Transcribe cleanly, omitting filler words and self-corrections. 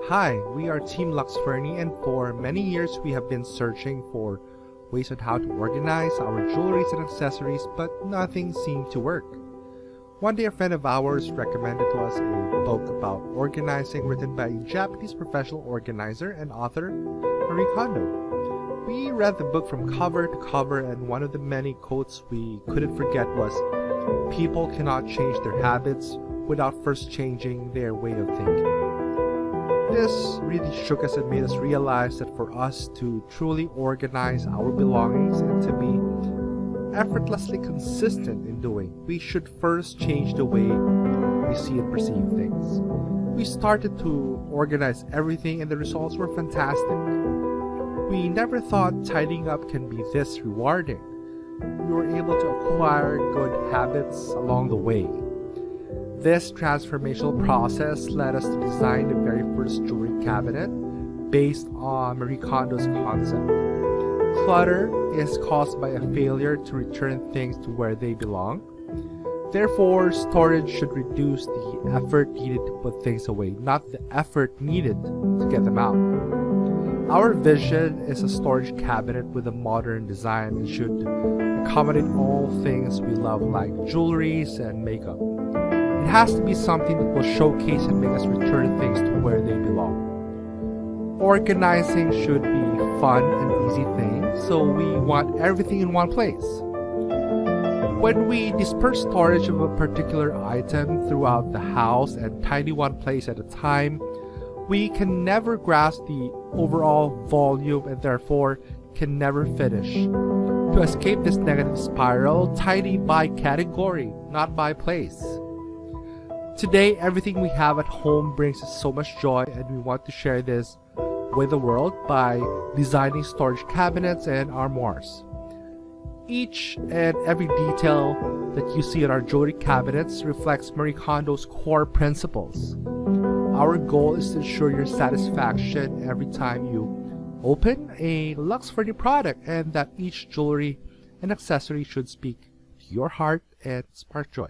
Hi, we are Team Luxfurni, and for many years we have been searching for ways on how to organize our jewelries and accessories, but nothing seemed to work. One day a friend of ours recommended to us a book about organizing written by a Japanese professional organizer and author, Marie Kondo. We read the book from cover to cover, and one of the many quotes we couldn't forget was, "People cannot change their habits without first changing their way of thinking." This really shook us and made us realize that for us to truly organize our belongings and to be effortlessly consistent in doing, we should first change the way we see and perceive things. We started to organize everything and the results were fantastic. We never thought tidying up can be this rewarding. We were able to acquire good habits along the way. This transformational process led us to design the very first jewelry cabinet based on Marie Kondo's concept. Clutter is caused by a failure to return things to where they belong. Therefore, storage should reduce the effort needed to put things away, not the effort needed to get them out. Our vision is a storage cabinet with a modern design and should accommodate all things we love like jewelries and makeup. It has to be something that will showcase and make us return things to where they belong. Organizing should be fun and easy thing, so we want everything in one place. When we disperse storage of a particular item throughout the house and tidy one place at a time, we can never grasp the overall volume and therefore can never finish. To escape this negative spiral, tidy by category, not by place. Today, everything we have at home brings us so much joy, and we want to share this with the world by designing storage cabinets and armoires. Each and every detail that you see in our jewelry cabinets reflects Marie Kondo's core principles. Our goal is to ensure your satisfaction every time you open a Luxfurni product, and that each jewelry and accessory should speak to your heart and spark joy.